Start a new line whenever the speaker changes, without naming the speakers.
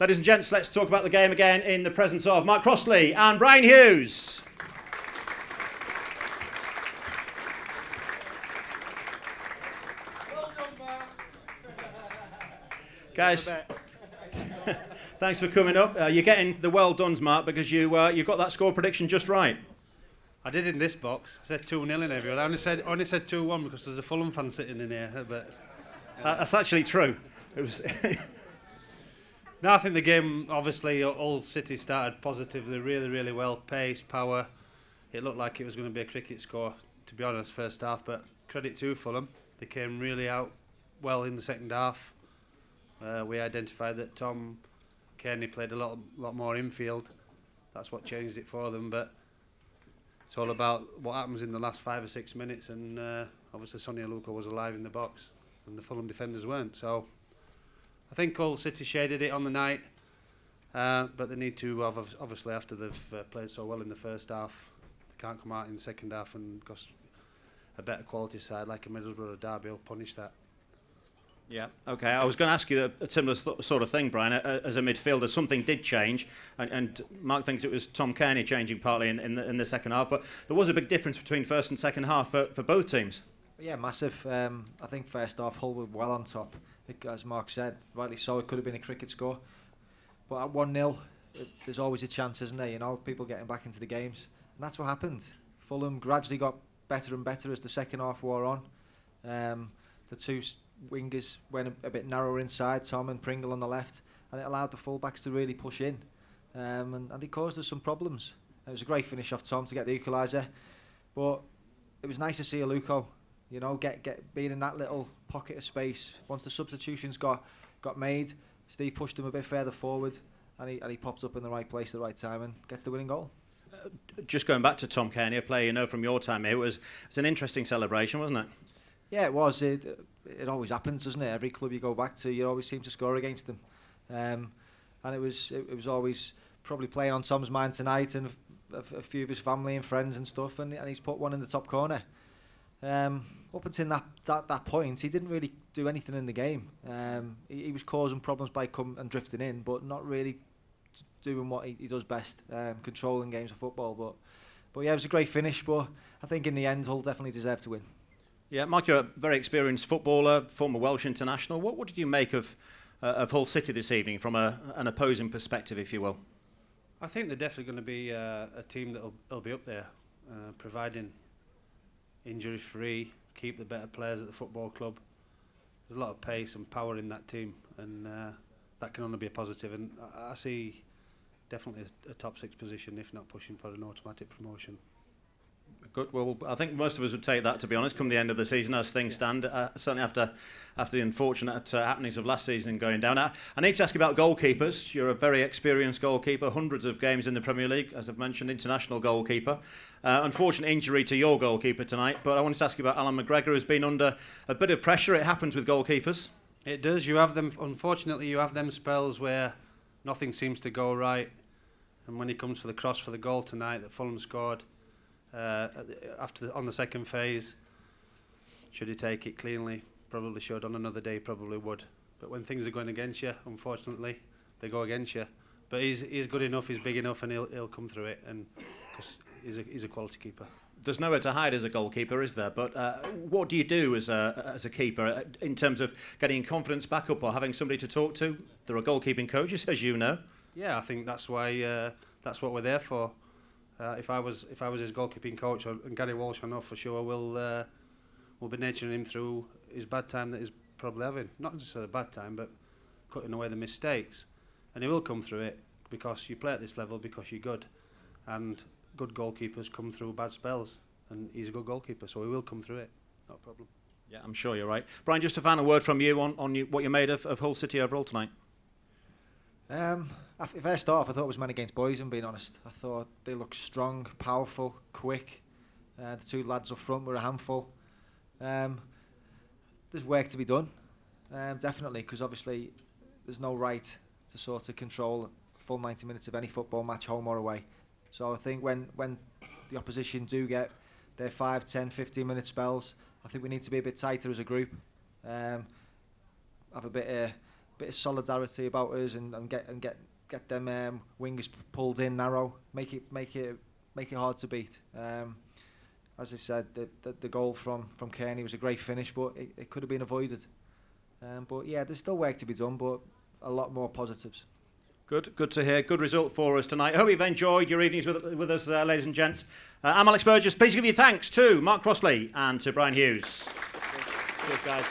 Ladies and gents, let's talk about the game again in the presence of Mark Crossley and Bryan Hughes.
Well done, Mark.
Guys, thanks for coming up. You're getting the well dones, Mark, because you got that score prediction just right.
I did in this box. I said 2-0 in everyone. I only said 2-1 because there's a Fulham fan sitting in here. But
That's actually true. It was.
no, I think the game, obviously, all City started positively, really well. Pace, power. It looked like it was going to be a cricket score, to be honest, first half. But credit to Fulham. They came really out well in the second half. We identified that Tom Kearney played a lot more infield. That's what changed it for them. But it's all about what happens in the last 5 or 6 minutes, and obviously Sonia Luka was alive in the box and the Fulham defenders weren't. So I think all City shaded it on the night, but they need to, obviously after they've played so well in the first half, they can't come out in the second half, and because a better quality side like a Middlesbrough or Derby will punish that.
Yeah, okay. I was going to ask you a similar sort of thing, Bryan. As a midfielder, something did change, and Mark thinks it was Tom Kearney changing partly in the second half, but there was a big difference between first and second half for both teams.
Yeah, massive. I think first half Hull were well on top. As Mark said, rightly so, it could have been a cricket score. But at 1-0, there's always a chance, isn't there? You know, people getting back into the games. And that's what happened. Fulham gradually got better and better as the second half wore on. The two wingers went a bit narrower inside, Tom and Pringle on the left, and it allowed the full-backs to really push in. And it caused us some problems. It was a great finish off Tom to get the equaliser. But it was nice to see Aluko, you know, being in that little pocket of space. Once the substitutions got made, Steve pushed him a bit further forward, and he popped up in the right place at the right time and gets the winning goal.
Just going back to Tom Kearney, a player you know from your time here, it was an interesting celebration, wasn't it?
Yeah, it was. It always happens, doesn't it? Every club you go back to, you always seem to score against them. And it was always probably playing on Tom's mind tonight, and a few of his family and friends and stuff, and he's put one in the top corner. Up until that point, he didn't really do anything in the game. He was causing problems by and drifting in, but not really doing what he does best, controlling games of football. But yeah, it was a great finish, but I think in the end, Hull definitely deserved to win.
Yeah, Mike, you're a very experienced footballer, former Welsh international. What did you make of Hull City this evening from an opposing perspective, if you will?
I think they're definitely going to be a team that'll be up there, providing injury-free, keep the better players at the football club. There's a lot of pace and power in that team, and that can only be a positive. And I see definitely a top 6 position, if not pushing for an automatic promotion.
Good. Well, I think most of us would take that, to be honest, come the end of the season as things stand, certainly after the unfortunate happenings of last season going down. I need to ask you about goalkeepers. You're a very experienced goalkeeper, hundreds of games in the Premier League, as I've mentioned, international goalkeeper. Unfortunate injury to your goalkeeper tonight, but I wanted to ask you about Alan McGregor, who's been under a bit of pressure. It happens with goalkeepers.
It does. You have them. Unfortunately, you have them spells where nothing seems to go right, and when he comes for the cross for the goal tonight that Fulham scored, on the second phase, should he take it cleanly? Probably should. On another day, probably would. But when things are going against you, unfortunately, they go against you. But he's good enough, he's big enough, and he'll come through it. And because he's a quality keeper. There's
nowhere to hide as a goalkeeper, is there? But what do you do as a keeper in terms of getting confidence back up or having somebody to talk to? There are goalkeeping coaches, as you know.
Yeah, I think that's why that's what we're there for. If I was his goalkeeping coach, and Gary Walsh, I know for sure will be nurturing him through his bad time that he's probably having. Not necessarily a bad time, but cutting away the mistakes. And he will come through it because you play at this level because you're good. And good goalkeepers come through bad spells. And he's a good goalkeeper, so he will come through it. Not a problem.
Yeah, I'm sure you're right. Bryan, just a final word from you on what you made of Hull City overall tonight.
First off, I thought it was men against boys, I'm being honest. I thought they looked strong, powerful, quick. The two lads up front were a handful. There's work to be done, definitely, because obviously there's no right to sort of control full 90 minutes of any football match, home or away. So I think when the opposition do get their 5, 10, 15-minute spells, I think we need to be a bit tighter as a group. Have a bit bit of solidarity about us and get them wingers pulled in narrow, make it hard to beat. As I said, the goal from Kearney was a great finish, but it could have been avoided. But yeah, there's still work to be done, but a lot more positives.
Good to hear. Good result for us tonight. I hope you've enjoyed your evenings with us, ladies and gents. I'm Alex Burgess. Please give you thanks to Mark Crossley and to Bryan Hughes. Cheers, guys.